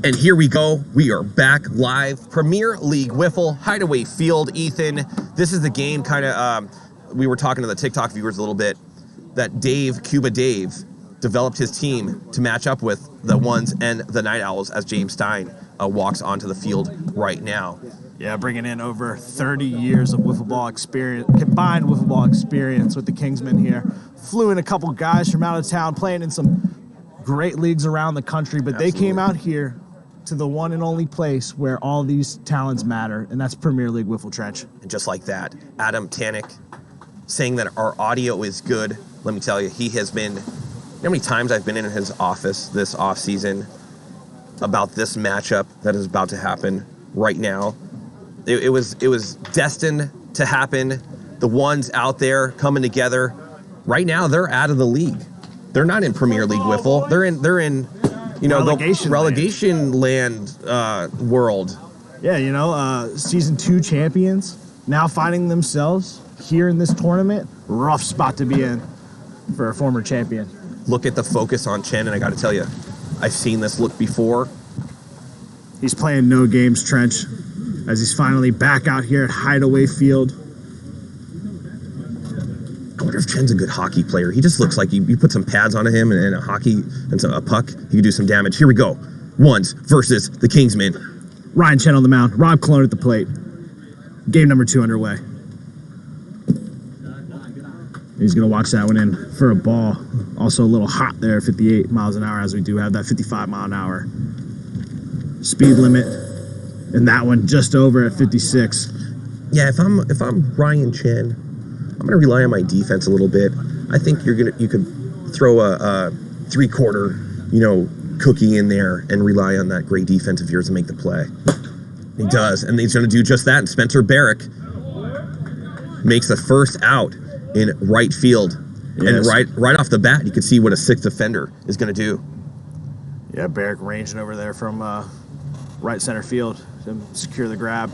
And here we go. We are back live. Premier League Wiffle, Hideaway Field, Ethan. This is the game kind of, we were talking to the TikTok viewers a little bit, that Cuba Dave, developed his team to match up with the Ones and the Night Owls as James Stein walks onto the field right now. Yeah, bringing in over 30 years of wiffle ball experience, combined wiffle ball experience with the Kingsmen here. Flew in a couple guys from out of town, playing in some great leagues around the country, but Absolutely. They came out here to the one and only place where all these talents matter, and that's Premier League Wiffle Trench. And just like that, Adam Tannick saying that our audio is good. Let me tell you, he has been, you know how many times I've been in his office this offseason about this matchup that is about to happen right now. It was destined to happen. The Ones out there coming together. Right now, they're out of the league. They're not in Premier League Wiffle. They're in you know, relegation land world. Yeah, you know, season 2 champions now finding themselves here in this tournament. Rough spot to be in for a former champion. Look at the focus on Chen, and I got to tell you, I've seen this look before. He's playing no games, Trench, as he's finally back out here at Hideaway Field. I wonder if Chen's a good hockey player. He just looks like you put some pads on him and a hockey and a puck, he could do some damage. Here we go. Ones versus the Kingsmen. Ryan Chen on the mound. Rob Cologne at the plate. Game number 2 underway. He's going to watch that one in for a ball. Also a little hot there, 58 miles an hour, as we do have that 55 mile an hour speed limit. And that one just over at 56. Yeah, if I'm Ryan Chen, I'm gonna rely on my defense a little bit. I think you could throw a 3/4, cookie in there and rely on that great defense of yours to make the play. He does, and he's gonna do just that. And Spencer Barrick makes the first out in right field. Yes. And right off the bat, you can see what a 6th defender is gonna do. Yeah, Barrick ranging over there from right center field to secure the grab.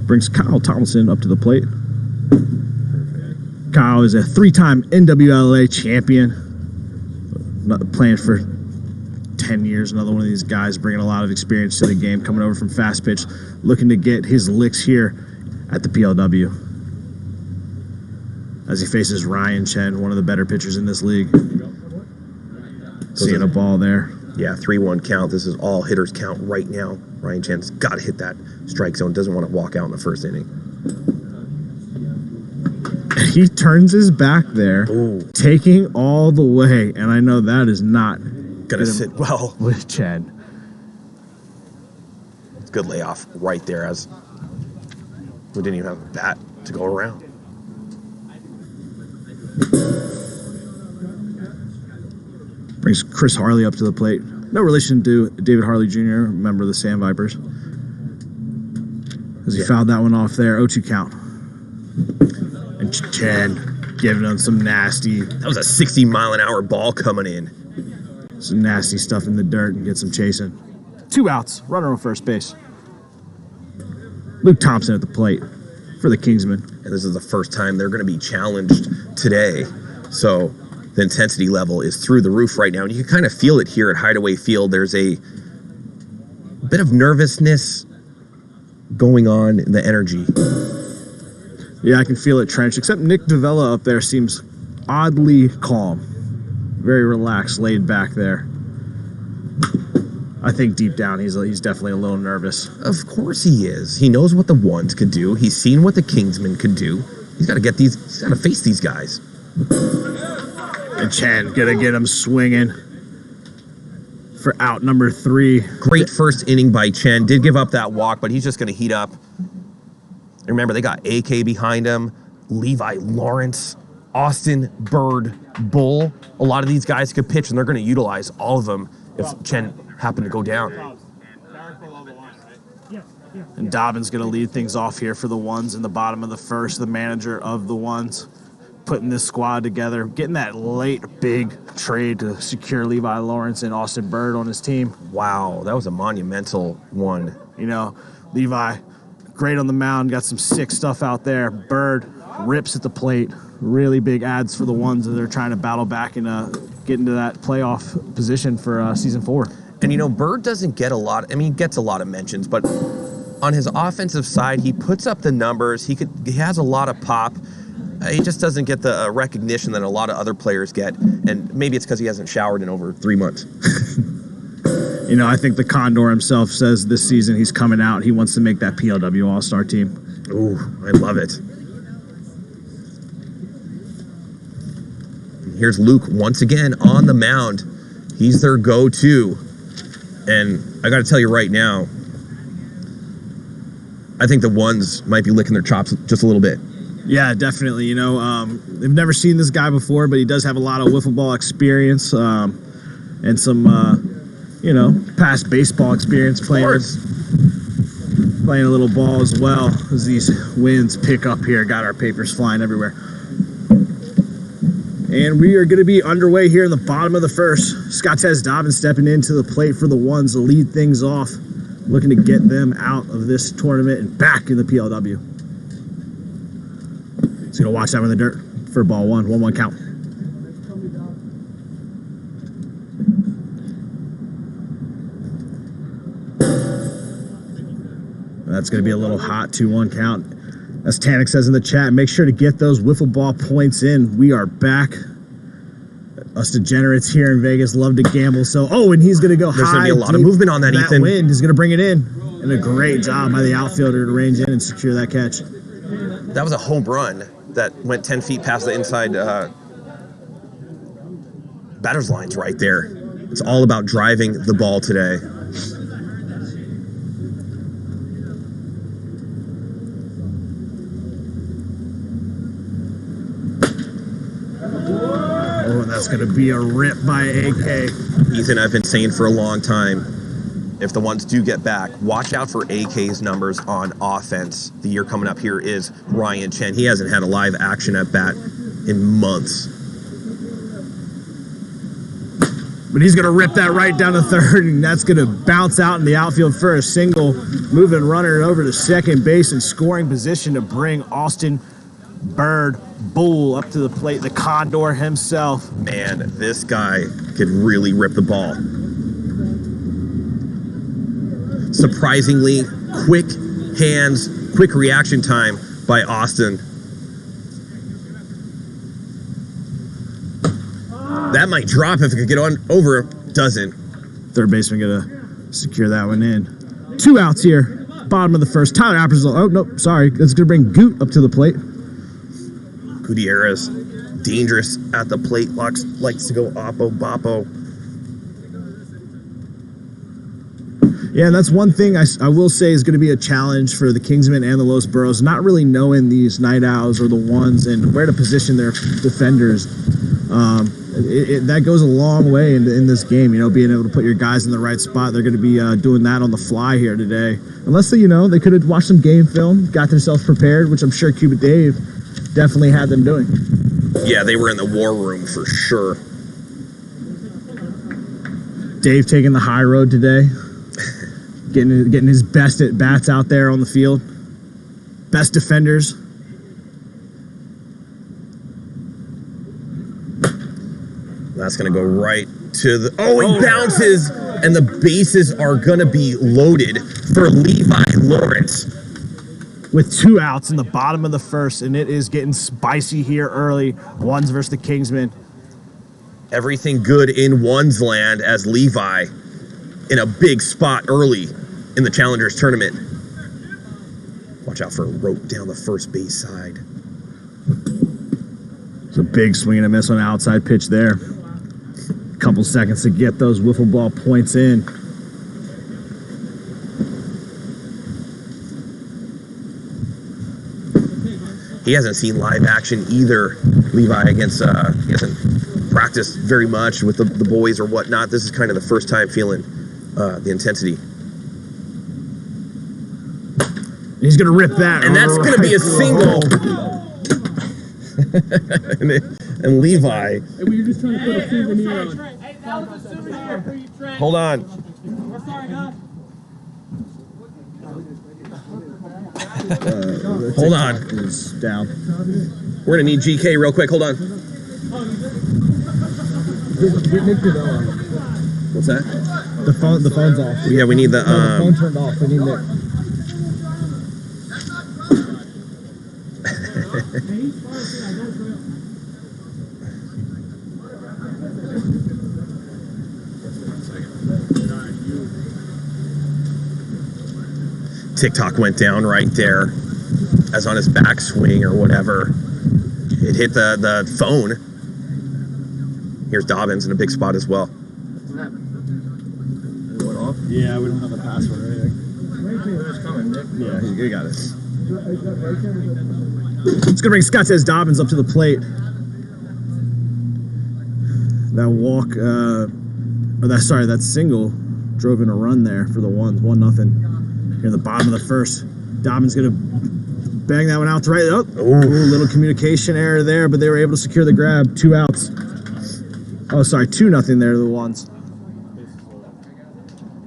Brings Kyle Tomlinson up to the plate. Kyle is a 3-time NWLA champion. Playing for 10 years. Another one of these guys bringing a lot of experience to the game. Coming over from fast pitch. Looking to get his licks here at the PLW. As he faces Ryan Chen, one of the better pitchers in this league. Seeing a ball there. Yeah, 3-1 count. This is all hitters count right now. Ryan Chen's got to hit that strike zone. Doesn't want to walk out in the first inning. He turns his back there, taking all the way, and I know that is not gonna sit well with Chen. It's a good layoff right there, as we didn't even have a bat to go around. Brings Chris Harley up to the plate. No relation to David Harley Jr., member of the Sand Vipers. As he fouled that one off there, 0-2 count. And Chen giving him some nasty. That was a 60-mile-an-hour ball coming in. Some nasty stuff in the dirt and get some chasing. 2 outs, runner on first base. Luke Thompson at the plate for the Kingsmen. And this is the first time they're going to be challenged today. So the intensity level is through the roof right now. And you can kind of feel it here at Hideaway Field. There's a bit of nervousness going on in the energy. Yeah, I can feel it, Trench. Except Nick Davella up there seems oddly calm. Very relaxed, laid back there. I think deep down he's definitely a little nervous. Of course he is. He knows what the Ones could do. He's seen what the Kingsmen could do. He's got to face these guys. And Chen gonna get him swinging for out number 3. Great first inning by Chen. Did give up that walk, but he's just gonna heat up. Remember, they got AK behind him, Levi Lawrence, Austin Bird Bull. A lot of these guys could pitch, and they're gonna utilize all of them if Chen happened to go down. And Dobbins gonna lead things off here for the Ones in the bottom of the first, the manager of the Ones. Putting this squad together, getting that late big trade to secure Levi Lawrence and Austin Bird on his team. Wow, that was a monumental one. You know, Levi, great on the mound, got some sick stuff out there. Bird rips at the plate. really big adds for the ones that they're trying to battle back and get into that playoff position for season 4. And you know, Bird doesn't get a lot. I mean, he gets a lot of mentions, but on his offensive side, he puts up the numbers. He has a lot of pop. He just doesn't get the recognition that a lot of other players get, and maybe it's because he hasn't showered in over 3 months. You know, I think the Condor himself says this season he's coming out. He wants to make that PLW All-Star team. Ooh, I love it. Here's Luke once again on the mound. He's their go-to. And I got to tell you right now, I think the ones might be licking their chops just a little bit. Yeah, definitely. You know, they've never seen this guy before, but he does have a lot of wiffle ball experience and some, you know, past baseball experience playing a little ball as well as these winds pick up here. Got our papers flying everywhere. And we are going to be underway here in the bottom of the first. Scottez Dobbins stepping into the plate for the ones to lead things off, looking to get them out of this tournament and back in the PLW. He's going to watch that one in the dirt for ball 1, 1-1 count. That's going to be a little hot 2-1 count. As Tanik says in the chat, make sure to get those wiffle ball points in. We are back. Us degenerates here in Vegas love to gamble. So, and he's going to go high. There's going to be a lot of movement on that, Ethan. That wind is going to bring it in. And a great job by the outfielder to range in and secure that catch. That was a home run that went 10 feet past the inside batter's lines right there. It's all about driving the ball today. Oh, and that's going to be a rip by AK. Ethan, I've been saying for a long time, if the ones do get back, watch out for AK's numbers on offense. The year coming up here is Ryan Chen. He hasn't had a live action at bat in months. But he's going to rip that right down to third, and that's going to bounce out in the outfield for a single, moving runner over to second base in scoring position to bring Austin Bird Bull up to the plate, the Condor himself. Man, this guy could really rip the ball. Surprisingly quick hands, quick reaction time by Austin. That might drop if it could get on over. Doesn't. Third baseman gonna secure that one in. 2 outs here, bottom of the first. Tyler Apper's, oh no, sorry, that's gonna bring Goot up to the plate. Gutierrez, dangerous at the plate, likes to go oppo boppo. Yeah, and that's one thing I will say is going to be a challenge for the Kingsmen and the Los Burros, not really knowing these night owls or the ones and where to position their defenders. That goes a long way in this game, you know, being able to put your guys in the right spot. They're going to be doing that on the fly here today. Unless, they, you know, they could have watched some game film, got themselves prepared, which I'm sure Cuba Dave definitely had them doing. Yeah, they were in the war room for sure. Dave taking the high road today. Getting his best at bats out there on the field. Best defenders. That's going to go right to the... Oh, he bounces, and the bases are going to be loaded for Levi Lawrence. With 2 outs in the bottom of the first, and it is getting spicy here early. Ones versus the Kingsmen. Everything good in one's land as Levi in a big spot early in the Challengers tournament. Watch out for a rope down the first base side. It's a big swing and a miss on an outside pitch there. A couple seconds to get those wiffle ball points in. He hasn't seen live action either, Levi, against, he hasn't practiced very much with the boys or whatnot. This is kind of the first time feeling the intensity. He's going to rip that. And that's going to be a single. and Levi. Hey, we were just trying to put a souvenir on. Hey, that was a souvenir for you, Trent. Hold on. We're sorry, huh? Hold on. Is down. We're going to need GK real quick. Hold on. Get Nick Cabbrera. What's that? The phone's off. Yeah, we need the... The phone turned off. We need Nick. TikTok went down right there as on his backswing or whatever. It hit the phone. Here's Dobbins in a big spot as well. Yeah, we don't have the password or anything. Yeah, you got it. It's gonna bring Scott says Dobbins up to the plate. That walk, that single drove in a run there for the ones, 1-0. Here in the bottom of the first, Dobbins gonna bang that one out to right. Oh, little communication error there, but they were able to secure the grab. 2 outs. Oh, sorry, 2-0 there to the ones.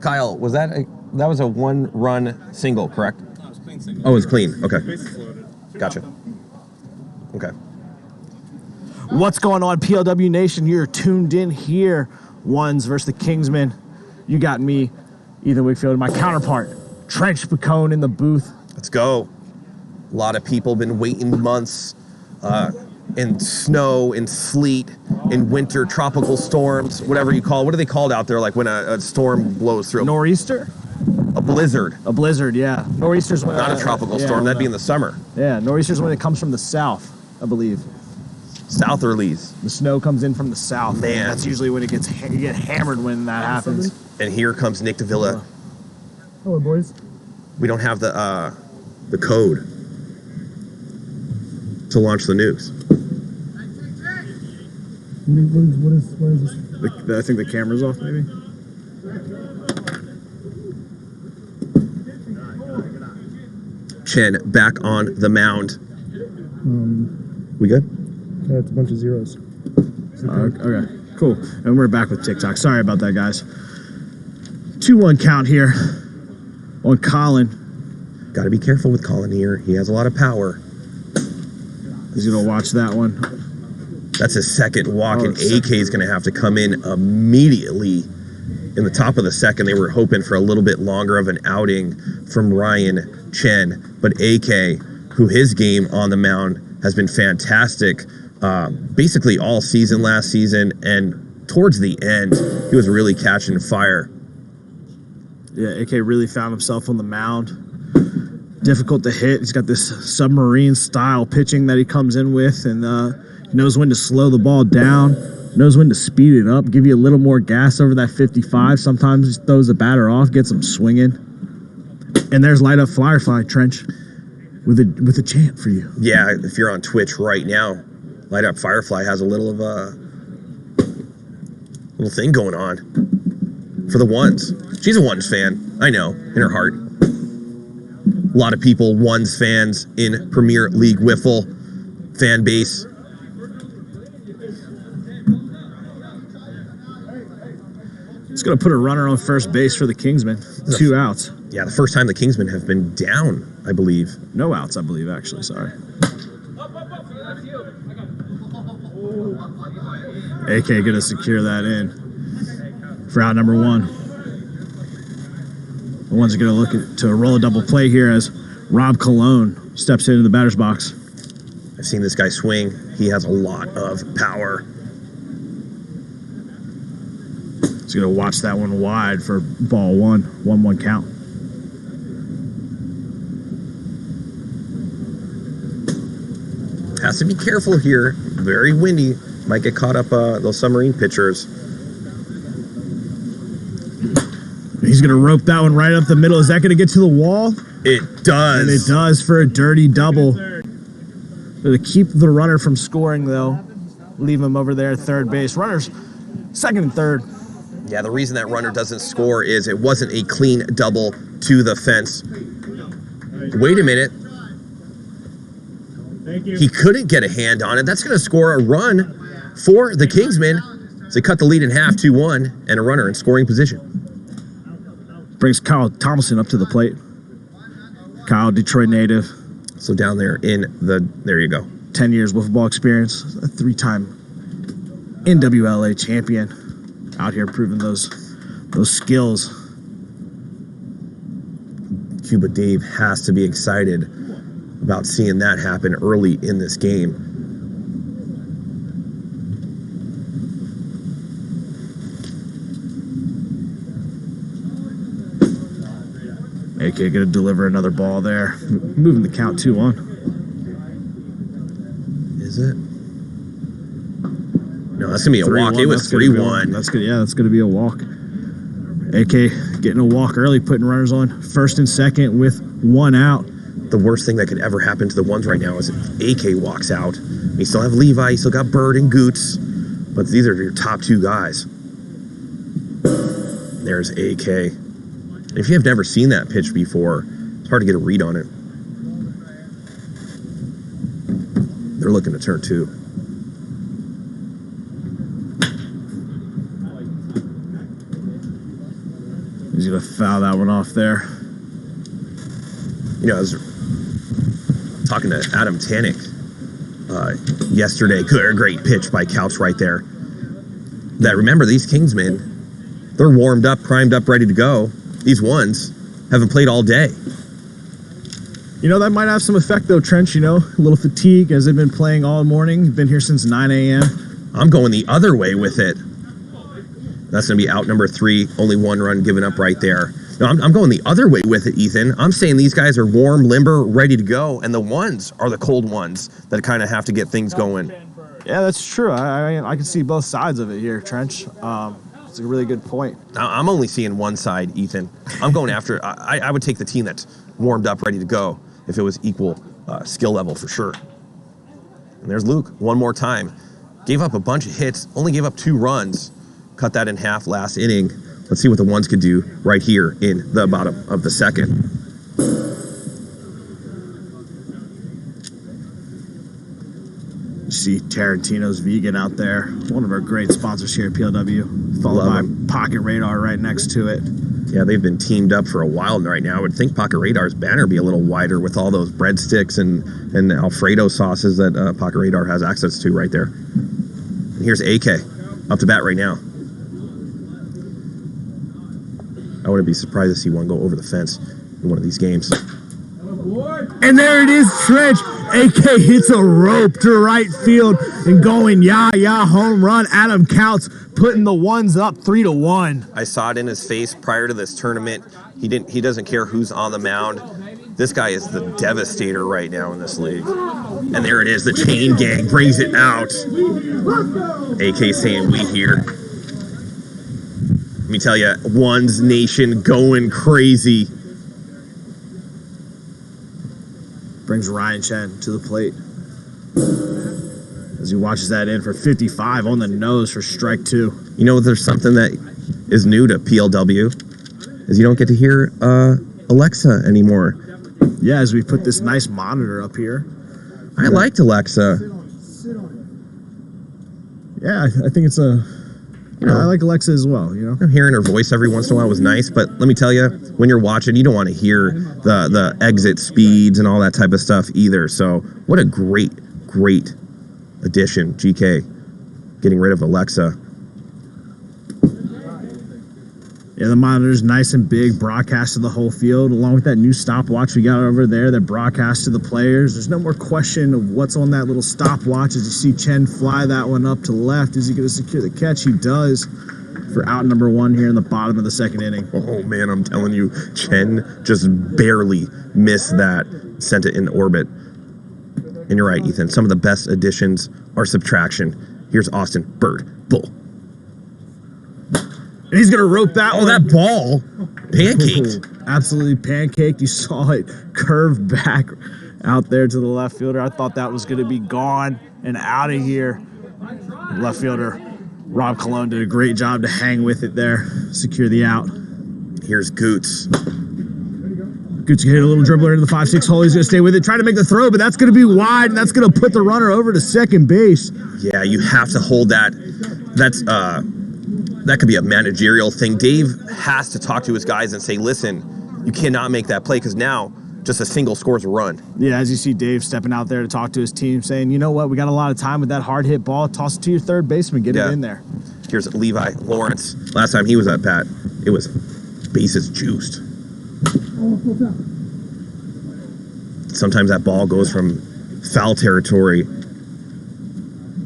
Kyle, was that a 1-run single, correct? No, it was clean single. Oh, it was clean. Okay. Bases loaded. Gotcha. Okay. What's going on, PLW Nation? You're tuned in here. Ones versus the Kingsmen. You got me, Ethan Wickfield, and my counterpart, Trench Pacone in the booth. Let's go. A lot of people been waiting months in snow, in sleet, in winter, tropical storms, whatever you call it. What are they called out there, like when a storm blows through? Nor'easter? A blizzard. A blizzard, yeah. Nor'easter's when... Not a tropical storm. That'd be in the summer. Yeah, nor'easter's when it comes from the south, I believe. Southerlies. The snow comes in from the south. Man. That's usually when it gets you get hammered when that happens. And here comes Nick Davila. Hello, boys. We don't have the code to launch the nukes. What is this? I think the camera's off, maybe. Chen back on the mound. We good? Yeah, it's a bunch of zeros. Okay, cool. And we're back with TikTok. Sorry about that, guys. 2-1 count here on Colin. Got to be careful with Colin here. He has a lot of power. He's going to watch that one. That's his second walk, and second. AK is going to have to come in immediately in the top of the second. They were hoping for a little bit longer of an outing from Ryan Chen, but AK, who his game on the mound has been fantastic basically all season last season, and towards the end, he was really catching fire. Yeah, AK really found himself on the mound. Difficult to hit. He's got this submarine style pitching that he comes in with, and he knows when to slow the ball down, knows when to speed it up, give you a little more gas over that 55. Sometimes he throws the batter off, gets him swinging. And there's Light Up Firefly, Trench, with a chant for you. Yeah, if you're on Twitch right now, Light Up Firefly has a little of a little thing going on for the ones. She's a ones fan, I know, in her heart. A lot of people, ones fans in Premier League Wiffle fan base. It's going to put a runner on first base for the Kingsmen. 2 outs. Yeah, the first time the Kingsmen have been down, I believe. No outs, I believe, actually. Sorry. AK going to secure that in for out number 1. The ones are going to look to roll a double play here as Rob Cologne steps into the batter's box. I've seen this guy swing. He has a lot of power. He's going to watch that one wide for ball 1. 1-1 count. Has to be careful here. Very windy. Might get caught up those submarine pitchers. He's going to rope that one right up the middle. Is that going to get to the wall? It does. And it does for a dirty double. To keep the runner from scoring, though. Leave him over there at third base. Runners second and third. Yeah, the reason that runner doesn't score is it wasn't a clean double to the fence. Wait a minute. He couldn't get a hand on it. That's going to score a run for the Kingsmen. So they cut the lead in half, 2-1, and a runner in scoring position. Brings Kyle Thompson up to the plate. Kyle, Detroit native. So down there in the, there you go. 10 years wiffle ball experience, a 3-time NWLA champion, out here proving those skills. Cuba Dave has to be excited about seeing that happen early in this game. AK gonna deliver another ball there, moving the count 2-1. Is it? No, that's gonna be a walk. It was 3-1. That's good. Yeah, that's gonna be a walk. AK getting a walk early, putting runners on first and second with 1 out. The worst thing that could ever happen to the ones right now is if AK walks out. You still have Levi, you still got Bird and Goots, but these are your top 2 guys. There's AK. If you have never seen that pitch before, it's hard to get a read on it. They're looking to turn 2. He's gonna foul that one off there. You know, I was talking to Adam Tannick yesterday. Great pitch by Couch right there. That, remember, these Kingsmen, they're warmed up, primed up, ready to go. These ones haven't played all day. You know, that might have some effect though, Trench, you know, a little fatigue as they've been playing all morning. Been here since 9 a.m. I'm going the other way with it. That's going to be out number 3, only 1 run given up right there. No, I'm going the other way with it, Ethan. I'm saying these guys are warm, limber, ready to go, and the ones are the cold ones that kind of have to get things going. Yeah, that's true. I can see both sides of it here, Trench. It's a really good point. I'm only seeing one side, Ethan. I'm going after, I would take the team that's warmed up, ready to go, if it was equal skill level for sure. And there's Luke, one more time. Gave up a bunch of hits, only gave up 2 runs. Cut that in half last inning. Let's see what the ones could do right here in the bottom of the second. You see Tarantino's Vegan out there. One of our great sponsors here at PLW. Followed by Pocket Radar right next to it. Yeah, they've been teamed up for a while right now. I would think Pocket Radar's banner be a little wider with all those breadsticks and Alfredo sauces that Pocket Radar has access to right there. And here's AK up to bat right now. I wouldn't be surprised to see one go over the fence in one of these games. And there it is, Trench. AK hits a rope to right field and going, home run. Adam Counts putting the ones up 3-1. I saw it in his face prior to this tournament. He doesn't care who's on the mound. This guy is the devastator right now in this league. And there it is, the chain gang brings it out. AK saying we here. Let me tell you, One's Nation going crazy. Brings Ryan Chen to the plate as he watches that in for 55 on the nose for strike 2. You know, there's something that is new to PLW, is you don't get to hear Alexa anymore. Yeah, as we put this nice monitor up here. I liked Alexa. Yeah, I think it's a... I like Alexa as well, you know. Hearing her voice every once in a while was nice, but let me tell you, when you're watching, you don't want to hear the exit speeds and all that type of stuff either. So what a great addition, GK, getting rid of Alexa. Yeah, the monitor's nice and big, broadcast to the whole field, along with that new stopwatch we got over there that broadcasts to the players. There's no more question of what's on that little stopwatch as you see Chen fly that one up to the left. Is he going to secure the catch? He does for out number 1 here in the bottom of the second inning. Oh, man, I'm telling you, Chen just barely missed that, sent it in orbit. And you're right, Ethan, some of the best additions are subtraction. Here's Austin, Bird, Bull. And he's going to rope that one. Oh, that ball pancaked. Absolutely pancaked. You saw it curve back out there to the left fielder. I thought that was going to be gone and out of here. Left fielder Rob Colon did a great job to hang with it there, secure the out. Here's Goots. Goots hit a little dribbler into the 5-6 hole. He's going to stay with it, try to make the throw, but that's going to be wide, and that's going to put the runner over to second base. Yeah, you have to hold that. That could be a managerial thing. Dave has to talk to his guys and say, listen, you cannot make that play, because now just a single scores a run. Yeah, as you see Dave stepping out there to talk to his team, saying, you know what, we got a lot of time with that hard hit ball. Toss it to your third baseman, get it in there. Here's Levi Lawrence. Last time he was at bat, it was bases juiced. Sometimes that ball goes from foul territory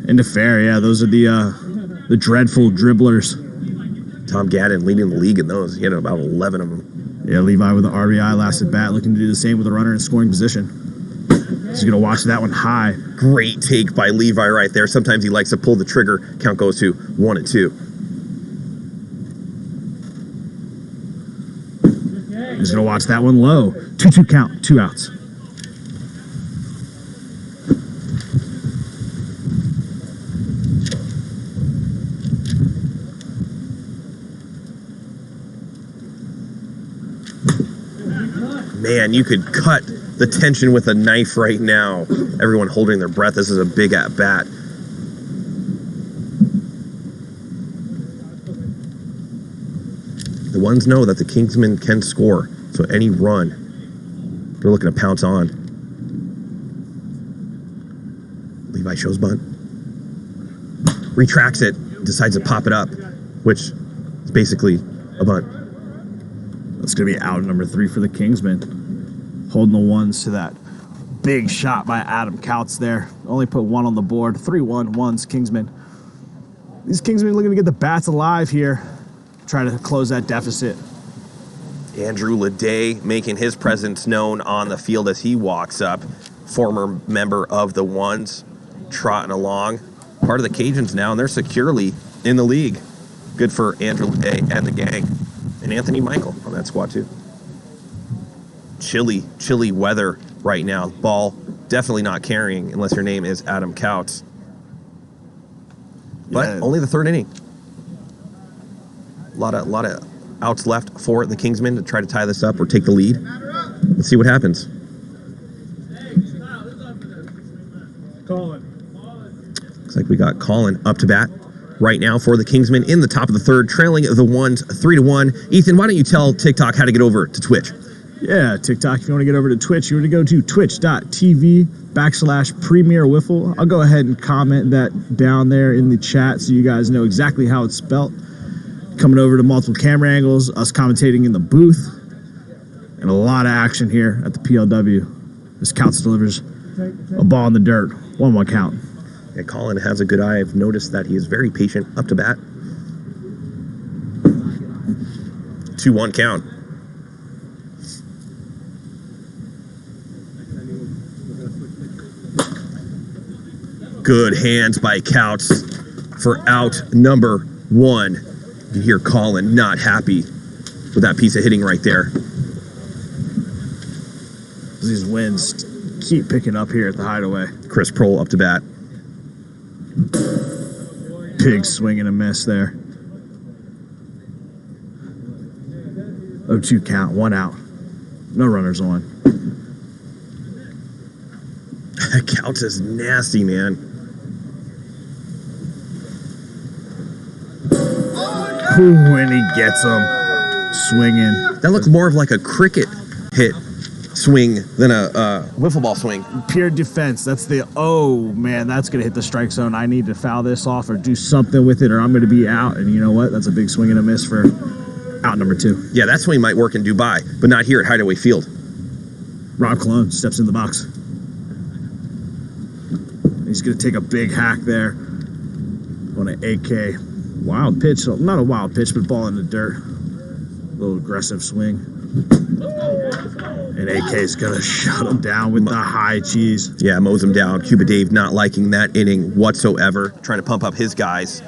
into fair. Yeah, those are the dreadful dribblers. Tom Gadden leading the league in those. He had about 11 of them. Yeah, Levi with the RBI last at bat, looking to do the same with a runner in scoring position. He's going to watch that one high. Great take by Levi right there. Sometimes he likes to pull the trigger. Count goes to 1 and 2. He's going to watch that one low. 2-2 count, 2 outs. Man, you could cut the tension with a knife right now. Everyone holding their breath. This is a big at bat. The ones know that the Kingsmen can score, so any run, they're looking to pounce on. Levi shows bunt. Retracts it, decides to pop it up, which is basically a bunt. That's going to be out number 3 for the Kingsmen. Holding the ones to that big shot by Adam Couts there. Only put 1 on the board. 3-1, ones, Kingsmen. These Kingsmen looking to get the bats alive here. Try to close that deficit. Andrew Leday making his presence known on the field as he walks up. Former member of the ones, trotting along. Part of the Cajuns now, and they're securely in the league. Good for Andrew Leday and the gang. And Anthony Michael on that squad too. Chilly weather right now. Ball definitely not carrying unless your name is Adam Couts. But only the 3rd inning. A lot of outs left for the Kingsmen to try to tie this up or take the lead. Let's see what happens. Looks like we got Colin up to bat right now for the Kingsmen in the top of the 3rd, trailing the ones 3-1. Ethan, why don't you tell TikTok how to get over to Twitch? Yeah, TikTok, if you want to get over to Twitch, you want to go to twitch.tv/Premier Wiffle. I'll go ahead and comment that down there in the chat so you guys know exactly how it's spelt. Coming over to multiple camera angles, us commentating in the booth, and a lot of action here at the PLW. This Couts delivers a ball in the dirt. 1-1 count. Yeah, Colin has a good eye. I've noticed that he is very patient up to bat. 2-1 count. Good hands by Couts for out number 1. You hear Colin not happy with that piece of hitting right there. These winds keep picking up here at the Hideaway. Chris Prohl up to bat. Big swing and a miss there. 0-2 count, 1 out. No runners on. Couts is nasty, man. When he gets him swinging. That looks more of like a cricket hit swing than a wiffle ball swing. Pure defense. That's the, oh man, that's going to hit the strike zone. I need to foul this off or do something with it or I'm going to be out. And you know what? That's a big swing and a miss for out number 2. Yeah, that swing might work in Dubai, but not here at Hideaway Field. Rob Cologne steps in the box. He's going to take a big hack there on an AK. Wild pitch, not a wild pitch, but ball in the dirt. A little aggressive swing. And AK's gonna shut him down with the high cheese. Yeah, mows him down. Cuba Dave not liking that inning whatsoever. Trying to pump up his guys.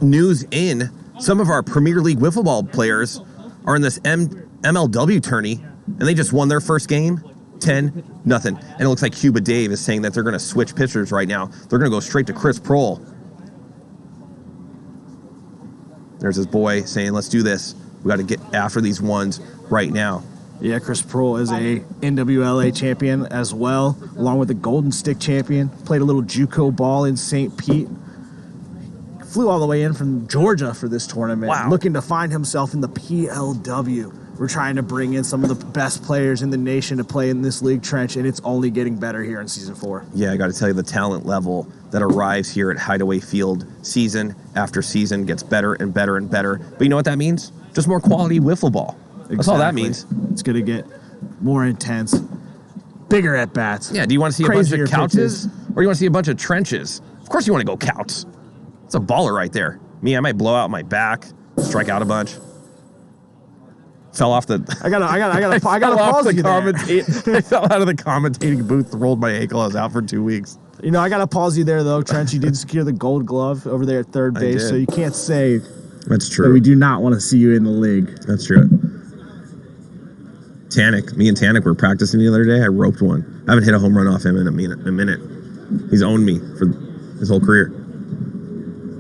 News in, some of our Premier League wiffle ball players are in this MLW tourney, and they just won their first game. 10-0. And it looks like Cuba Dave is saying that they're going to switch pitchers right now. They're going to go straight to Chris Prohl. There's his boy saying, let's do this. We got to get after these ones right now. Yeah, Chris Prohl is a NWLA champion as well, along with the Golden Stick champion. Played a little JUCO ball in St. Pete. flew all the way in from Georgia for this tournament, Wow. looking to find himself in the PLW. We're trying to bring in some of the best players in the nation to play in this league, Trench, and it's only getting better here in Season 4. Yeah, I got to tell you, the talent level that arrives here at Hideaway Field season after season gets better and better and better. But you know what that means? Just more quality wiffle ball. That's all that means. It's going to get more intense, bigger at bats. Yeah, do you want to see a bunch crazier of couches? pitches. Or you want to see a bunch of trenches? Of course you want to go couch. It's a baller right there. Me, I might blow out my back, strike out a bunch. Fell off the... I gotta fell off pause the you there. I fell out of the commentating booth, rolled my ankle. I was out for 2 weeks. You know, I gotta pause you there though, Trench. You did secure the gold glove over there at third base, did. so you can't say That's that true. we do not want to see you in the league. That's true. Me and Tanik were practicing the other day. I roped one. I haven't hit a home run off him in a minute. He's owned me for his whole career.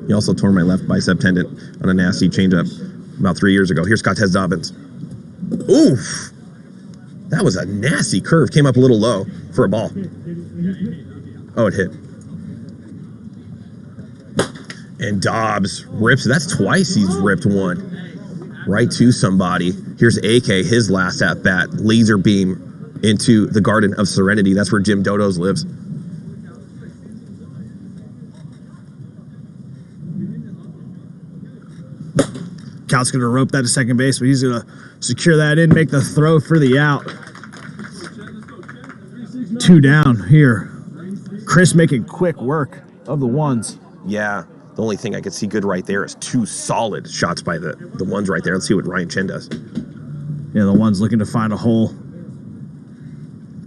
He also tore my left bicep tendon on a nasty changeup about 3 years ago. Here's Scott Dobbins. Oof. That was a nasty curve. Came up a little low for a ball. Oh, it hit. And Dobbs rips. That's twice he's ripped one. Right to somebody. Here's AK, his last at bat. Laser beam into the Garden of Serenity. That's where Jim Dodos lives. Cal's gonna rope that to second base, but he's gonna secure that in, make the throw for the out. 2 down here. Chris making quick work of the ones. Yeah. The only thing I could see good right there is 2 solid shots by the ones right there. Let's see what Ryan Chen does. Yeah, the ones looking to find a hole.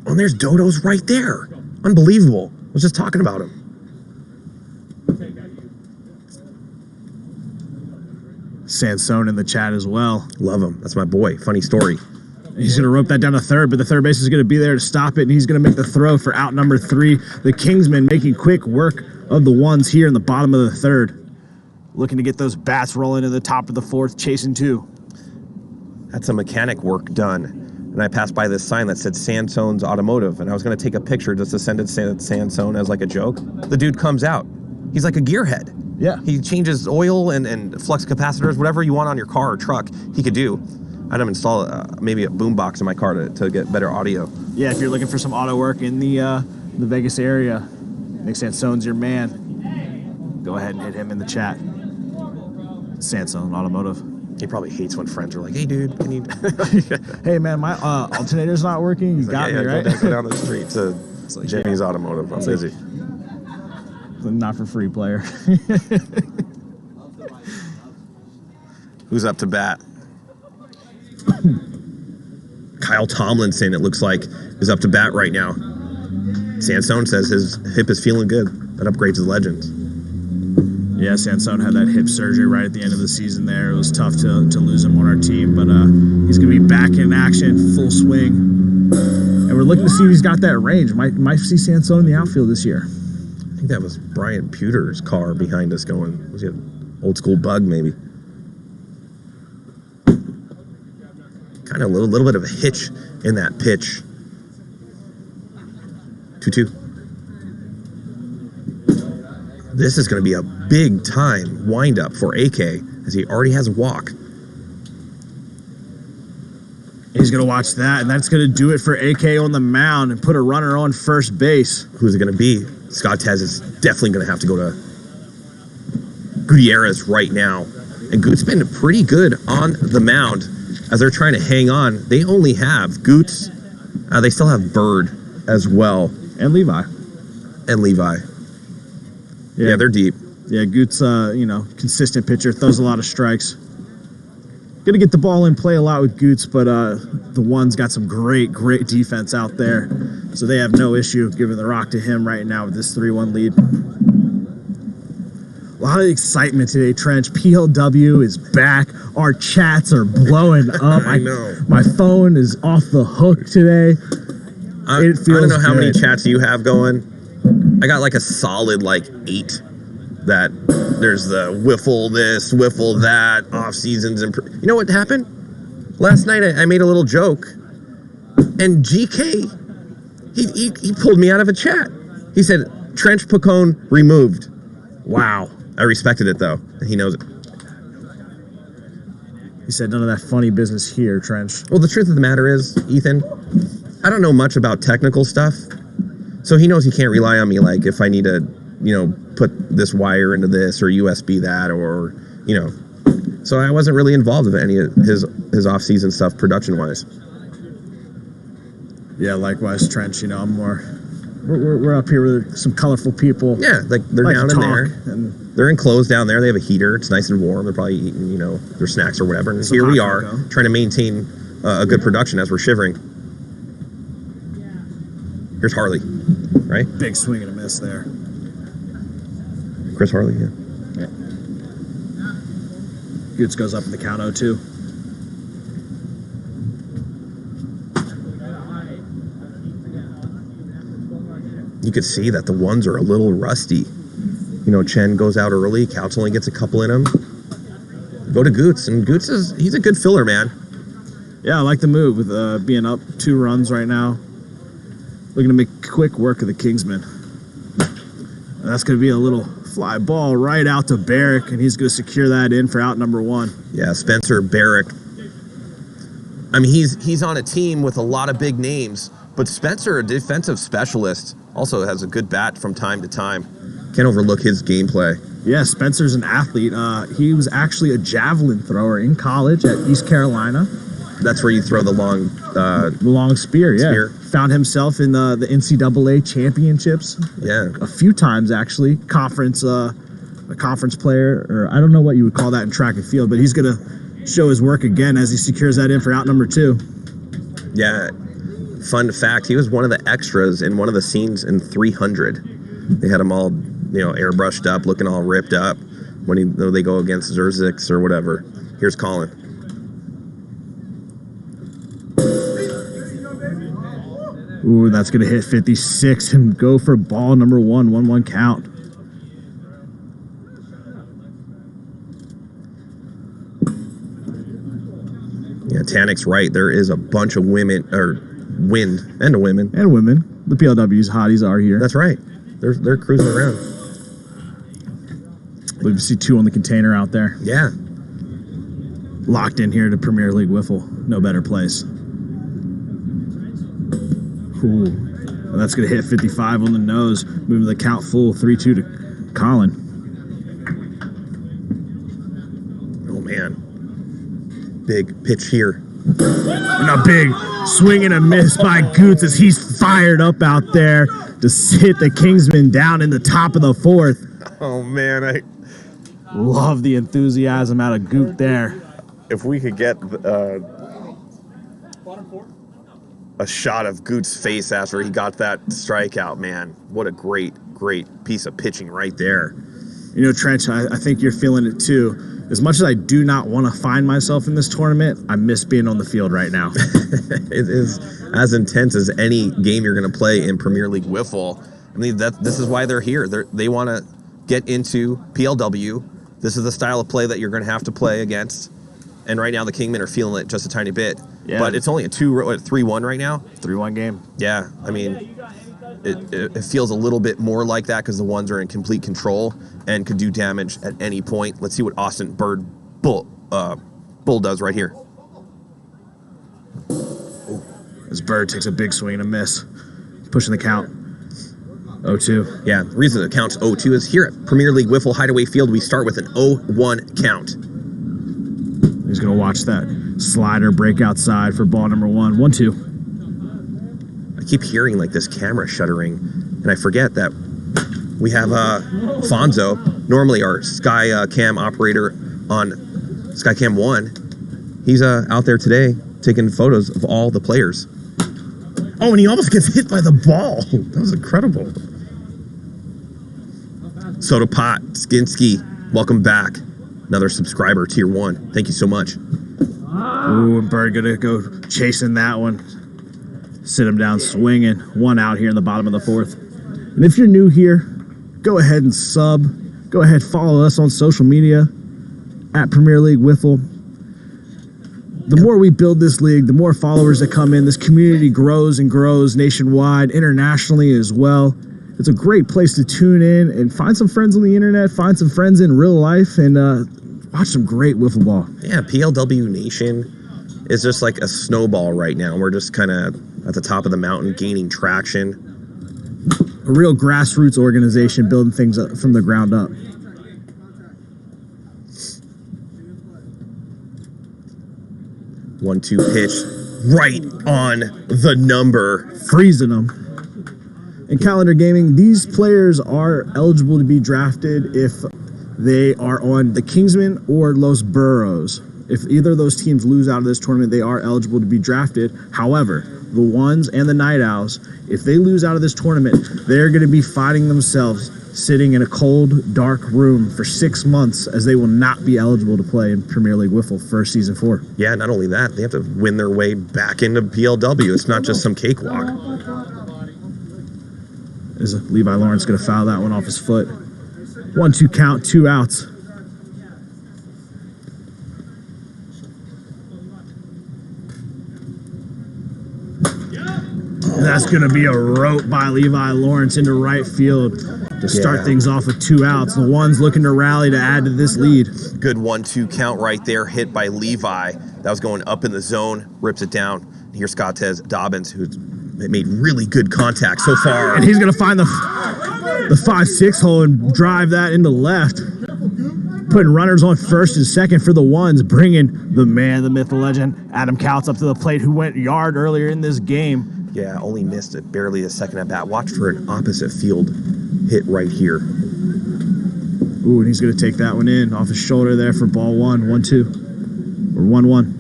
Oh, and there's Dodos right there. Unbelievable. I was just talking about him. Sansone in the chat as well. Love him. That's my boy. Funny story. He's going to rope that down to third, but the third base is going to be there to stop it, and he's going to make the throw for out number 3. The Kingsmen making quick work of the ones here in the bottom of the third. Looking to get those bats rolling in the top of the 4th, chasing 2. Had some mechanic work done, and I passed by this sign that said Sansone's Automotive, and I was going to take a picture just to send it to Sansone as like a joke. The dude comes out. He's like a gearhead. Yeah. He changes oil and flux capacitors, whatever you want on your car or truck, he could do. I'd have installed maybe a boombox in my car to get better audio. Yeah, if you're looking for some auto work in the Vegas area, Nick Sansone's your man. Go ahead and hit him in the chat. Sansone Automotive. He probably hates when friends are like, "Hey, dude, can you?" Hey, man, my alternator's not working. You got me, right? Go down the street to like, Jimmy's Automotive. I'm busy. Not for free player. Who's up to bat? Kyle Tomlinson, it looks like, is up to bat right now. Sansone says his hip is feeling good. That upgrades his legends. Yeah, Sansone had that hip surgery right at the end of the season there. It was tough to lose him on our team, but he's going to be back in action, full swing. And we're looking to see if he's got that range. Might see Sansone in the outfield this year. I think that was Brian Pewter's car behind us going. Was he an old school bug, maybe? Kind of a little bit of a hitch in that pitch. 2-2. This is going to be a big time windup for AK as he already has a walk. He's going to watch that, and that's going to do it for AK on the mound and put a runner on first base. Who's it going to be? Scott Tez is definitely going to have to go to Gutierrez right now. And Goot's been pretty good on the mound as they're trying to hang on. They only have Goots. They still have Bird as well. And Levi. Yeah, they're deep. Yeah, Goot's, consistent pitcher, throws a lot of strikes. Going to get the ball in play a lot with Goots, but the one's got some great defense out there. So they have no issue giving the rock to him right now with this 3-1 lead. A lot of excitement today, Trench. PLW is back. Our chats are blowing up. I know. My phone is off the hook today. I don't know how many chats you have going. I got like a solid 8 that there's the wiffle this, wiffle that, off seasons. And you know what happened? Last night I made a little joke, and GK, he pulled me out of a chat. He said, Trench Pacone removed. Wow. I respected it though. He knows it. He said none of that funny business here, Trench. Well, the truth of the matter is, Ethan, I don't know much about technical stuff, so he knows he can't rely on me. Like if I need to, put this wire into this or USB that, or So I wasn't really involved with any of his off-season stuff production-wise. Yeah, likewise, Trench. I'm more. We're up here with some colorful people. Yeah, like they're down in there. And they're enclosed down there. They have a heater. It's nice and warm. They're probably eating, their snacks or whatever. And here we are trying to maintain a good production as we're shivering. Here's Harley, right? Big swing and a miss there. Chris Harley, yeah. Goots goes up in the count 0-2. You could see that the ones are a little rusty. Chen goes out early. Couch only gets a couple in him. Go to Goots, and Goots he's a good filler, man. Yeah, I like the move with being up 2 runs right now. Looking to make quick work of the Kingsmen. And that's going to be a little fly ball right out to Barrick, and he's going to secure that in for out number 1. Yeah, Spencer Barrick. I mean, he's on a team with a lot of big names, but Spencer, a defensive specialist, also has a good bat from time to time. Can't overlook his gameplay. Yeah, Spencer's an athlete. He was actually a javelin thrower in college at East Carolina. That's where you throw the long spear, yeah. Spear. Found himself in the NCAA championships. Yeah. A few times, actually. A conference player, or I don't know what you would call that in track and field, but he's going to show his work again as he secures that in for out number 2. Yeah. Fun fact, he was one of the extras in one of the scenes in 300. They had him all, airbrushed up, looking all ripped up when they go against Zerzik or whatever. Here's Colin. Ooh, that's going to hit 56 and go for ball number 1, 1-1 count. Yeah, Tanik's right. There is a bunch of wind and women. And women. The PLW's hotties are here. That's right. They're cruising around. I believe you see 2 on the container out there. Yeah. Locked in here to Premier League Wiffle. No better place. Ooh. Well, that's going to hit 55 on the nose. Moving the count full 3-2 to Colin. Oh, man. Big pitch here. And a big swing and a miss by Goots as he's fired up out there to sit the Kingsmen down in the top of the 4th. Oh, man. I love the enthusiasm out of Goot there. If we could get a shot of Goot's face after he got that strikeout, man. What a great piece of pitching right there. Trench, I think you're feeling it too. As much as I do not want to find myself in this tournament, I miss being on the field right now. It is as intense as any game you're going to play in Premier League Wiffle. I mean, this is why they're here. They want to get into PLW. This is the style of play that you're going to have to play against. And right now, the Kingmen are feeling it just a tiny bit. Yeah. But it's only a 3-1 right now. 3-1 game. Yeah, I mean, it feels a little bit more like that because the ones are in complete control and could do damage at any point. Let's see what Austin Bull does right here. This Bird takes a big swing and a miss, pushing the count. 0-2. Yeah, the reason the count's 0-2 is here at Premier League Wiffle Hideaway Field, we start with an 0-1 count. He's going to watch that slider break outside for ball number 1. 1-2. I keep hearing like this camera shuddering, and I forget that we have Fonzo, normally our Sky Cam operator on Sky Cam 1. He's out there today taking photos of all the players. Oh, and he almost gets hit by the ball. That was incredible. Soda Pot, Skinsky, welcome back. Another subscriber, tier 1. Thank you so much. Ooh, and Bird gonna go chasing that one. Sit him down swinging. 1 out here in the bottom of the 4th. And if you're new here, go ahead and sub. Go ahead, follow us on social media at Premier League Wiffle. The more we build this league, the more followers that come in. This community grows and grows nationwide, internationally as well. It's a great place to tune in and find some friends on the internet, find some friends in real life, and watch some great wiffle ball. Yeah, PLW Nation is just like a snowball right now. We're just kind of at the top of the mountain gaining traction. A real grassroots organization building things up from the ground up. One-two pitch right on the number. Freezing them. In Calendar Gaming, these players are eligible to be drafted if they are on the Kingsmen or Los Burros. If either of those teams lose out of this tournament, they are eligible to be drafted. However, the Ones and the Night Owls, if they lose out of this tournament, they're going to be fighting themselves, sitting in a cold, dark room for 6 months, as they will not be eligible to play in Premier League Wiffle for Season 4. Yeah, not only that, they have to win their way back into PLW. It's not just some cakewalk. Is Levi Lawrence going to foul that one off his foot? 1-2 count, 2 outs. And that's going to be a rope by Levi Lawrence into right field to start things off with 2 outs. The Ones looking to rally to add to this lead. Good 1-2 count right there, hit by Levi. That was going up in the zone, rips it down. Here's Scottez Dobbins, who's made really good contact so far. And he's going to find the 5-6 hole and drive that into left. Putting runners on first and second for the Ones, bringing the man, the myth, the legend, Adam Couts up to the plate, who went yard earlier in this game. Yeah, only missed it barely a second at bat. Watch for an opposite field hit right here. Ooh, and he's going to take that one in off his shoulder there for ball 1-1-2 or 1-1.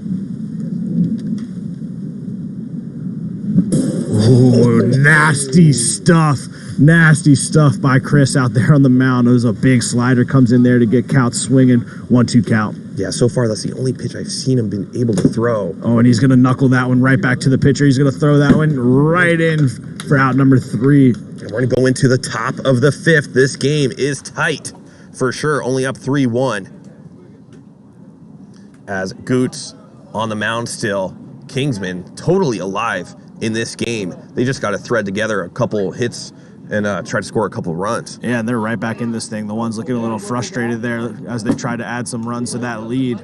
Oh, nasty stuff. Nasty stuff by Chris out there on the mound. It was a big slider, comes in there to get Couts swinging. 1-2 count. Yeah, so far that's the only pitch I've seen him been able to throw. Oh, and he's going to knuckle that one right back to the pitcher. He's going to throw that one right in for out number 3. And we're going to go into the top of the 5th. This game is tight for sure. Only up 3-1. As Goots on the mound still. Kingsmen totally alive in this game. They just got to thread together a couple hits and try to score a couple runs. Yeah, and they're right back in this thing. The Ones looking a little frustrated there as they try to add some runs to that lead.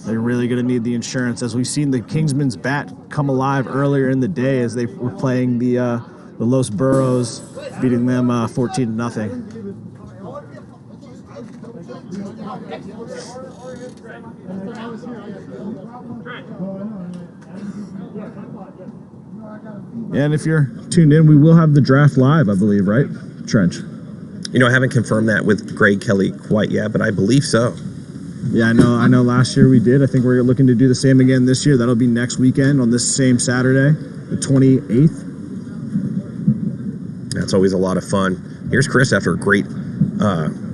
They're really going to need the insurance, as we've seen the Kingsmen's bat come alive earlier in the day as they were playing the Los Burros, beating them 14-0. And if you're tuned in, we will have the draft live, I believe, right, Trench? You know, I haven't confirmed that with Greg Kelly quite yet, but I believe so. Yeah, I know last year we did. I think we're looking to do the same again this year. That'll be next weekend on this same Saturday, the 28th. That's always a lot of fun. Here's Chris after a great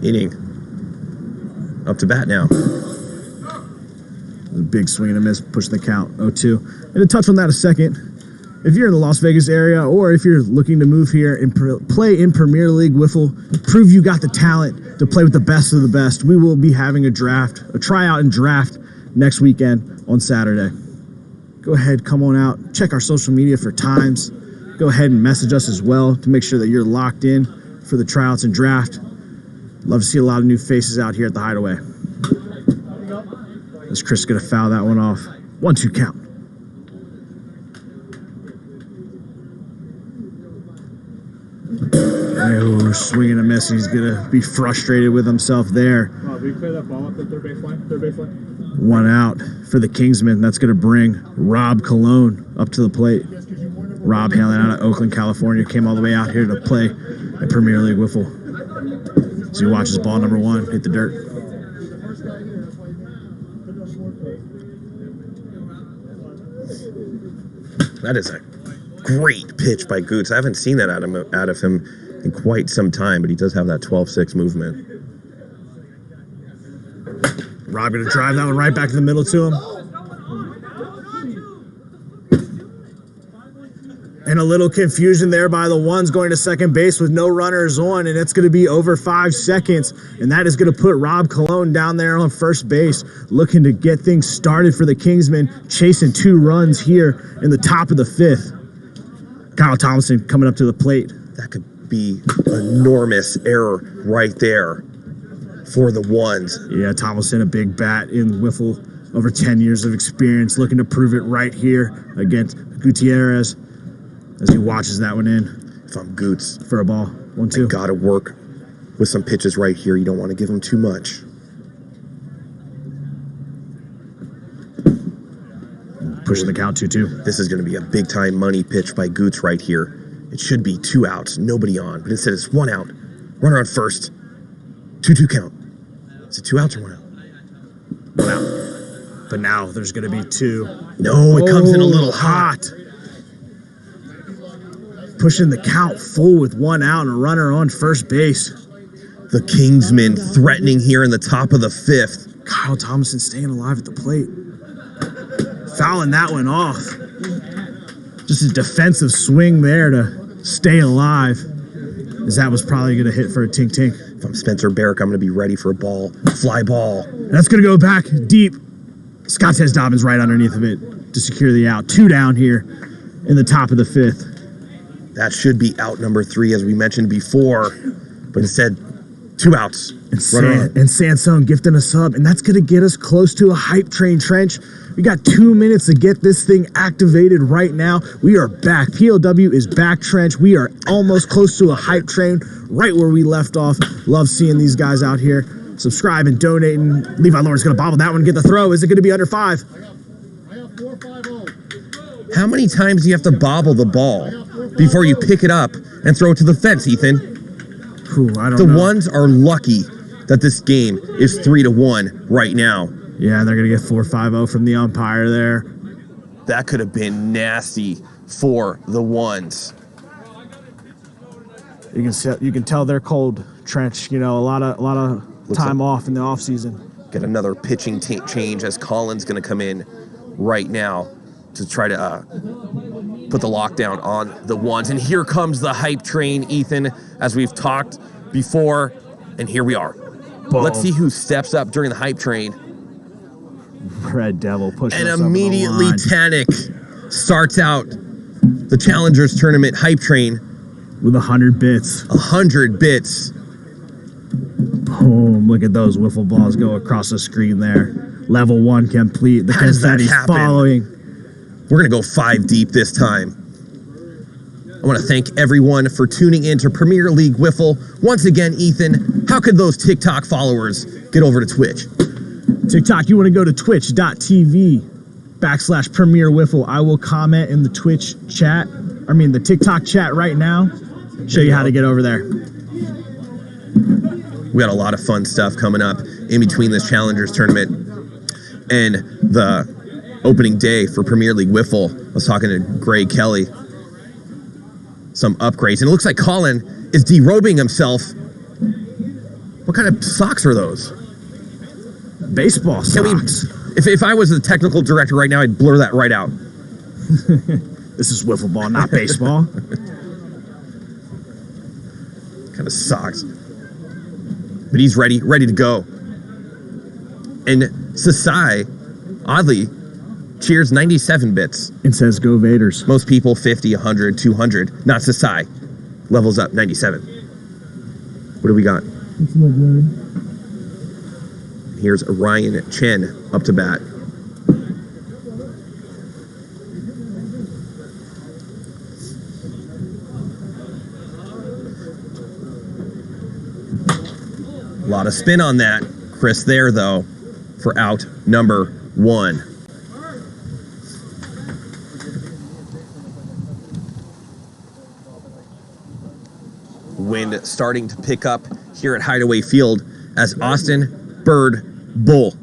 inning. Up to bat now. A big swing and a miss, pushing the count, 0-2. And to touch on that a second, if you're in the Las Vegas area or if you're looking to move here and play in Premier League Wiffle, prove you got the talent to play with the best of the best, we will be having a tryout and draft next weekend on Saturday. Go ahead, come on out, check our social media for times. Go ahead and message us as well to make sure that you're locked in for the tryouts and draft. Love to see a lot of new faces out here at the Hideaway. As Chris is going to foul that one off. 1-2 count. Oh, swinging a miss. He's going to be frustrated with himself there. We clear that ball up the third baseline. Third baseline. 1 out for the Kingsmen. That's going to bring Rob Colon up to the plate. Rob hailing out of Oakland, California, came all the way out here to play at Premier League Wiffle. So he watches ball number 1 hit the dirt. That is a great pitch by Goots. I haven't seen that out of him in quite some time, but he does have that 12-6 movement. Rob going to drive that one right back to the middle to him. And a little confusion there by the Ones going to second base with no runners on, and it's going to be over 5 seconds. And that is going to put Rob Colon down there on first base, looking to get things started for the Kingsmen, chasing 2 runs here in the top of the 5th. Kyle Thompson coming up to the plate. That could be enormous error right there for the ones. Yeah, Tomlinson, a big bat in wiffle, over 10 years of experience, looking to prove it right here against Gutierrez as he watches that one in. If I'm Goots, for a ball, 1-2. Got to work with some pitches right here. You don't want to give him too much. Pushing the count 2-2. This is going to be a big time money pitch by Goots right here. It should be 2 outs, nobody on, but instead it's 1 out. Runner on first. 2-2 count. Is it 2 outs or 1 out? 1 out. But now there's going to be 2. No, it comes in a little hot. Pushing the count full with 1 out and a runner on first base. The Kingsmen threatening here in the top of the 5th. Kyle Thompson staying alive at the plate. Fouling that one off. Just a defensive swing there to stay alive, as that was probably going to hit for a tink-tink. If I'm Spencer Barrick, I'm going to be ready for a ball. Fly ball. That's going to go back deep. Scott says Dobbins right underneath of it to secure the out. 2 down here in the top of the 5th. That should be out number 3, as we mentioned before, but instead 2 outs. And Sansone gifting a sub, and that's going to get us close to a hype train trench. We got 2 minutes to get this thing activated right now. We are back. PLW is back trench. We are almost close to a hype train, right where we left off. Love seeing these guys out here. Subscribe and donating. Levi Lawrence going to bobble that one, get the throw. Is it going to be under 5? How many times do you have to bobble the ball before you pick it up and throw it to the fence, Ethan? I don't know. The ones are lucky that this game is 3-1 right now. Yeah, they're going to get 4-5-0 from the umpire there. That could have been nasty for the ones. You can tell they're cold trench. You know, a lot of time off in the off season. Get another pitching change as Colin's going to come in right now to try to put the lockdown on the ones. And here comes the hype train, Ethan, as we've talked before, and here we are. Boom. Let's see who steps up during the hype train. Red Devil pushing And us up immediately the line. Tanik starts out the Challengers Tournament hype train with 100 bits. 100 bits. Boom! Look at those wiffle balls go across the screen there. Level 1 complete. The confetti's following. We're gonna go 5 deep this time. I want to thank everyone for tuning in to Premier League Wiffle. Once again, Ethan, how could those TikTok followers get over to Twitch? TikTok, you want to go to twitch.tv/Premier Wiffle. I will comment in the Twitch chat, the TikTok chat right now. Show you how to get over there. We got a lot of fun stuff coming up in between this Challengers Tournament and the opening day for Premier League Wiffle. I was talking to Greg Kelly. Some upgrades, and it looks like Colin is derobing himself. What kind of socks are those? Baseball socks. If I was the technical director right now, I'd blur that right out. This is wiffle ball, not baseball. Kind of socks. But he's ready to go. And Sasai, oddly, cheers 97 bits. It says go Vaders. Most people 50, 100, 200. Not Sasai. Levels up 97. What do we got? Here's Ryan Chen up to bat. A lot of spin on that. Chris there, though, for out number 1. Wind starting to pick up here at Hideaway Field as Austin Bird Bull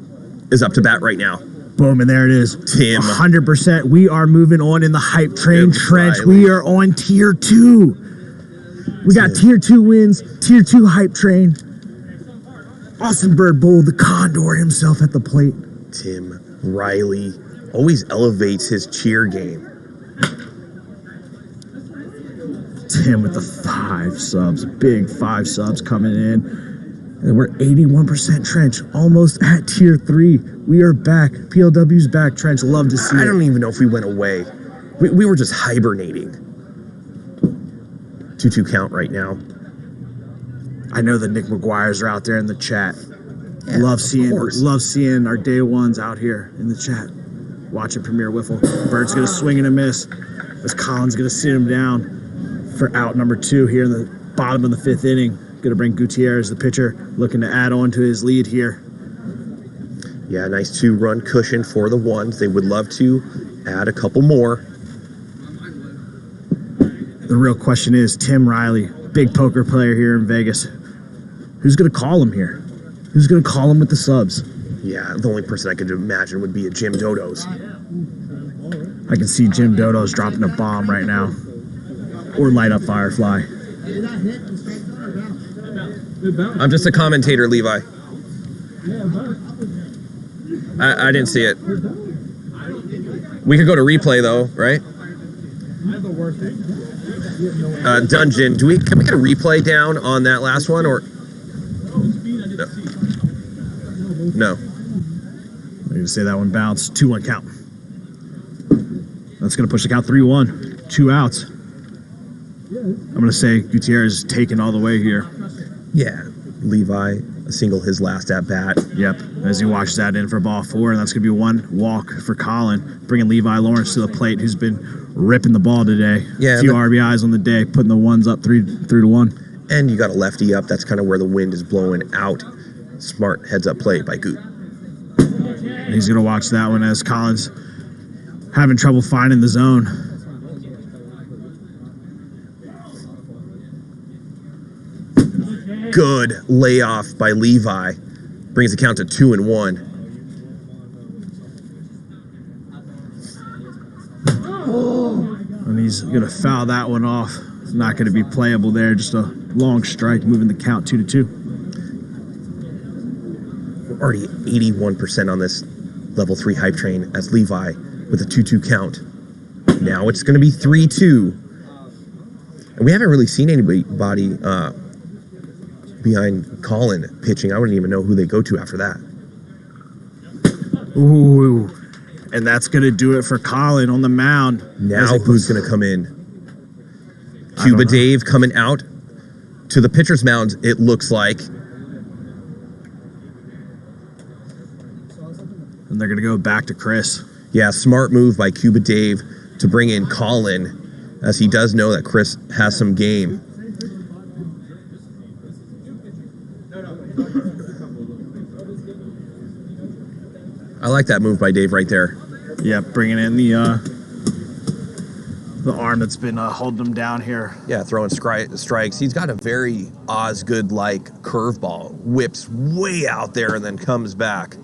is up to bat right now. Boom, and there it is. Tim. 100%. We are moving on in the hype train trench. Riley. We are on tier 2. We got tier 2 wins, tier 2 hype train. Austin Bird Bull, the Condor himself at the plate. Tim Riley always elevates his cheer game. Tim with the 5 subs, big 5 subs coming in. And we're 81% trench, almost at tier 3. We are back. PLW's back trench. Love to see it. I don't even know if we went away. We were just hibernating. 2-2 count right now. I know the Nick McGuires are out there in the chat. Yeah, love seeing our day ones out here in the chat, watching Premier Wiffle. Bird's gonna swing and a miss, as Colin's gonna sit him down for out number 2 here in the bottom of the 5th inning. Gonna bring Gutierrez, the pitcher, looking to add on to his lead here. Yeah, nice 2-run cushion for the ones. They would love to add a couple more. The real question is, Tim Riley, big poker player here in Vegas, who's gonna call him here? Who's gonna call him with the subs? Yeah, the only person I could imagine would be a Jim Dodos. I can see Jim Dodos dropping a bomb right now, or light up Firefly. I'm just a commentator, Levi. I didn't see it. We could go to replay though, right? Dungeon, can we get a replay down on that last one, or no? I'm going to say that one bounced. 2-1 count. That's going to push the count 3-1. 2 outs. I'm going to say Gutierrez is taking all the way here. Yeah, Levi single his last at bat. Yep, as he watches that in for ball 4, and that's going to be 1 walk for Colin, bringing Levi Lawrence to the plate, who's been ripping the ball today. Yeah, a few RBIs on the day, putting the ones up 3-1. And you got a lefty up. That's kind of where the wind is blowing out. Smart heads up play by Goot. And he's going to watch that one as Colin's having trouble finding the zone. Good layoff by Levi. Brings the count to 2-1. And he's going to foul that one off. It's not going to be playable there. Just a long strike, moving the count 2-2. We're already 81% on this level 3 hype train as Levi with a 2-2 count. Now it's going to be 3-2. And we haven't really seen anybody behind Colin pitching. I wouldn't even know who they go to after that. Ooh. And that's going to do it for Colin on the mound. Now who's going to come in? Cuba Dave coming out to the pitcher's mound, it looks like. And they're going to go back to Chris. Yeah, smart move by Cuba Dave to bring in Colin, as he does know that Chris has some game. I like that move by Dave right there. Yeah, bringing in the arm that's been holding him down here. Yeah, throwing strikes. He's got a very Osgood-like curveball. Whips way out there and then comes back.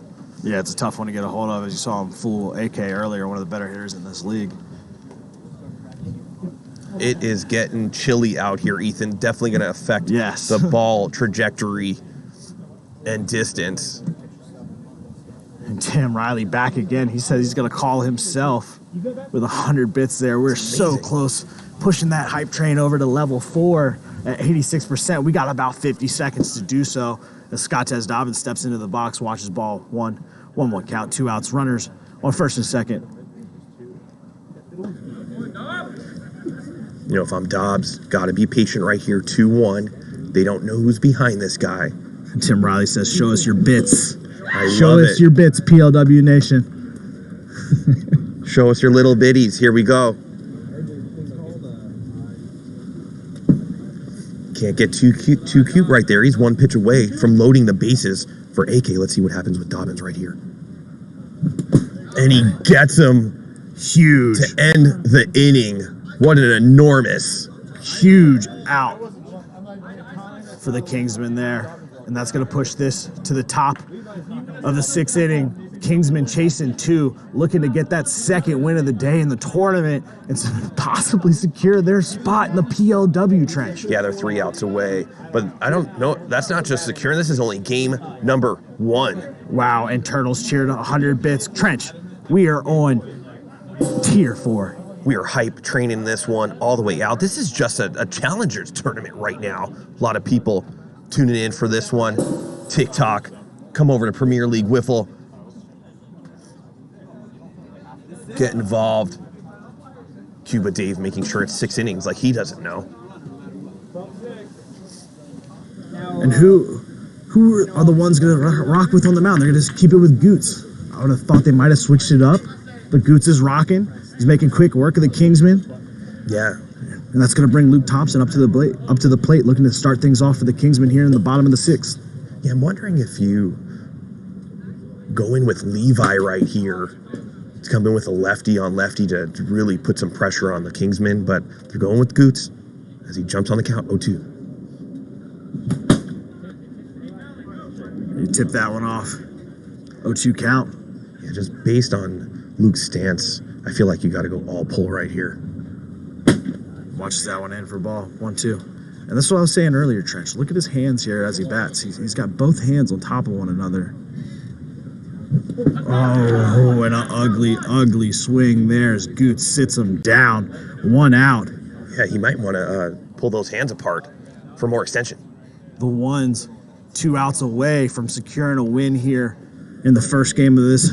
Yeah, it's a tough one to get a hold of, as you saw him fool AK earlier, one of the better hitters in this league. It is getting chilly out here, Ethan. Definitely going to affect the ball trajectory and distance. And Tim Riley back again. He says he's going to call himself with 100 bits there. We're so close, pushing that hype train over to level 4 at 86%. We got about 50 seconds to do so as Scott Dobbins steps into the box, watches ball 1-1 count, 2 outs, runners on first and second. You know, if I'm Dobbs, got to be patient right here, 2-1. They don't know who's behind this guy. And Tim Riley says, show us your bits. Show us your bits, PLW Nation. Show us your little bitties. Here we go. Can't get too cute right there. He's 1 pitch away from loading the bases for AK. Let's see what happens with Dobbins right here. And he gets him huge to end the inning. What an enormous, huge out for the Kingsmen there. And that's going to push this to the top of the 6th inning. Kingsmen chasing 2, looking to get that second win of the day in the tournament and possibly secure their spot in the PLW trench. Yeah, they're 3 outs away. But I don't know. That's not just securing. This is only game number 1. Wow, and Turtles cheered 100 bits. Trench, we are on tier 4. We are hype training this one all the way out. This is just a challengers tournament right now. A lot of people tuning in for this one. TikTok, come over to Premier League Wiffle. Get involved. Cuba Dave making sure it's 6 innings like he doesn't know. And who are the ones going to rock with on the mound? They're going to just keep it with Goots. I would have thought they might have switched it up, but Goots is rocking. He's making quick work of the Kingsmen. Yeah. And that's going to bring Luke Thompson up to the plate, looking to start things off for the Kingsmen here in the bottom of the 6th. Yeah, I'm wondering if you go in with Levi right here to come in with a lefty on lefty to really put some pressure on the Kingsmen, but they're going with Goots as he jumps on the count 0-2. You tip that one off. 0-2 count. Yeah, just based on Luke's stance, I feel like you got to go all pull right here. Watches that one in for ball. 1-2. And that's what I was saying earlier, Trench. Look at his hands here as he bats. He's got both hands on top of one another. Oh, and an ugly, ugly swing there as Goots sits him down. 1 out. Yeah, he might want to pull those hands apart for more extension. The ones 2 outs away from securing a win here in the first game of this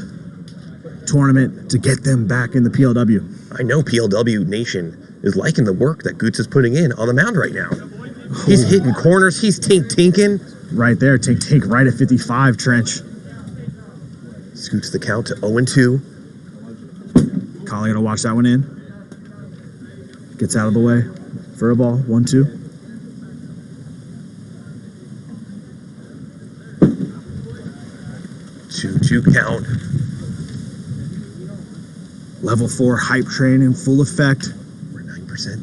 tournament to get them back in the PLW. I know PLW Nation is liking the work that Goots is putting in on the mound right now. He's hitting corners. He's tinking. Right there. Tink right at 55, Trench. Scoots the count to 0-2. Collie going to watch that one in. Gets out of the way for a ball. 1-2. Two count. Level 4 hype train in full effect. We're 9%.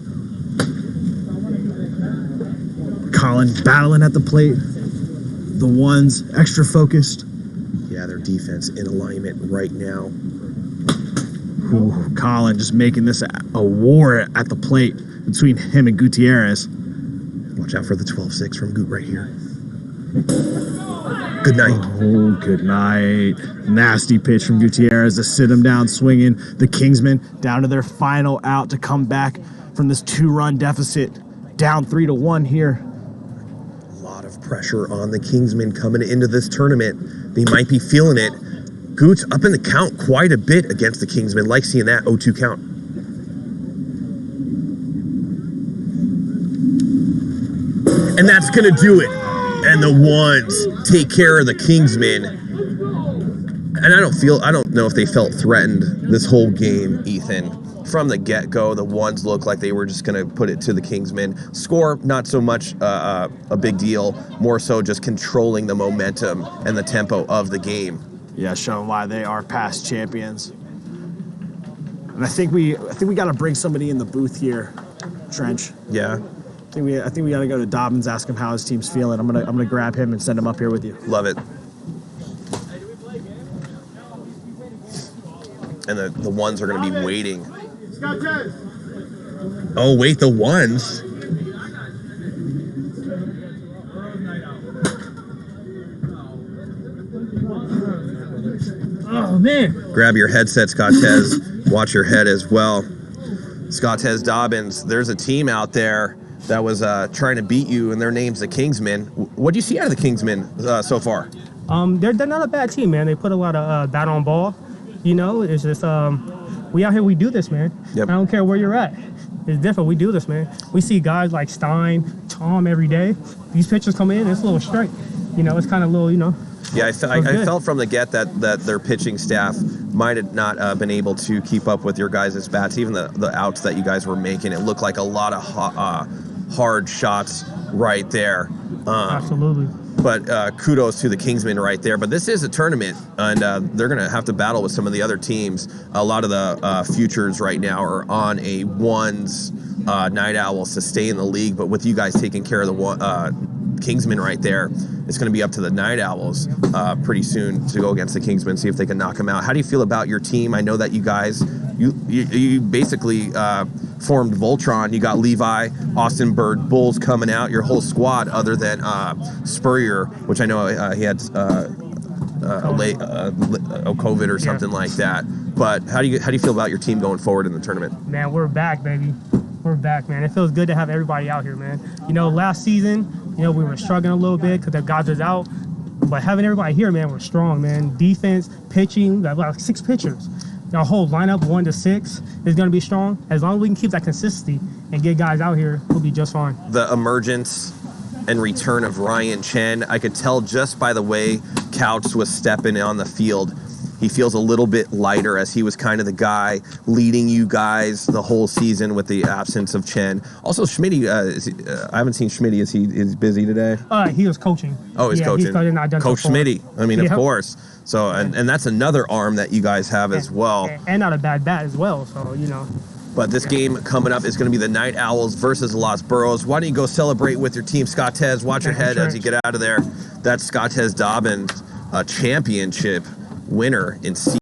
Colin battling at the plate. The ones extra focused. Yeah, their defense in alignment right now. Ooh, Colin just making this a war at the plate between him and Gutierrez. Watch out for the 12-6 from Goot right here. Good night. Oh, good night. Nasty pitch from Gutierrez to sit him down swinging. The Kingsmen down to their final out to come back from this 2-run deficit. Down 3-1 here. A lot of pressure on the Kingsmen coming into this tournament. They might be feeling it. Goots up in the count quite a bit against the Kingsmen. Like seeing that 0-2 count. And that's going to do it. And the ones take care of the Kingsmen. And I don't know if they felt threatened this whole game, Ethan. From the get-go, the ones looked like they were just going to put it to the Kingsmen. Score, not so much a big deal. More so just controlling the momentum and the tempo of the game. Yeah, showing why they are past champions. And I think we got to bring somebody in the booth here, Trench. Yeah. I think we got to go to Dobbins, ask him how his team's feeling. I'm gonna grab him and send him up here with you. Love it. And the ones are going to be waiting. Oh, wait, the ones. Oh, man. Grab your headset, Scottez. Watch your head as well. Scottez Dobbins, there's a team out there that was trying to beat you, and their name's the Kingsmen. What do you see out of the Kingsmen so far? They're not a bad team, man. They put a lot of bat on ball. You know, it's just we out here, we do this, man. Yep. I don't care where you're at. It's different. We do this, man. We see guys like Stein, Tom every day. These pitchers come in, it's a little straight. You know, it's kind of a little, you know. Yeah, I felt from the get that their pitching staff might have not been able to keep up with your guys' bats. Even the outs that you guys were making, it looked like a lot of hard shots right there. Absolutely. But kudos to the Kingsmen right there. But this is a tournament, and they're going to have to battle with some of the other teams. A lot of the futures right now are on a ones Night Owls to stay in the league. But with you guys taking care of the Kingsmen right there, it's going to be up to the Night Owls pretty soon to go against the Kingsmen, see if they can knock them out. How do you feel about your team? I know that you guys, you basically formed Voltron. You got Levi, Austin Bird, Bulls coming out, your whole squad other than Spurrier, which I know he had COVID or something like that. But how do you feel about your team going forward in the tournament? Man, we're back, baby. We're back, man. It feels good to have everybody out here, man. You know, last season, you know, we were struggling a little bit because the guys was out. But having everybody here, man, we're strong, man. Defense, pitching, we got like 6 pitchers. Our whole lineup, 1 to 6, is going to be strong. As long as we can keep that consistency and get guys out here, we'll be just fine. The emergence and return of Ryan Chen. I could tell just by the way Couch was stepping on the field. He feels a little bit lighter, as he was kind of the guy leading you guys the whole season with the absence of Chen. Also, Schmitty, I haven't seen Schmitty. Is he busy today? He was coaching. Oh, he's coaching. He started not done Coach before. Schmitty. I mean, Yep. of course. So, and that's another arm that you guys have as well. And not a bad bat as well. So, you know. But this game coming up is going to be the Night Owls versus Los Burros. Why don't you go celebrate with your team, Scott Tez? Watch your head as you get out of there. That's Scott Tez Dobbin, a championship winner in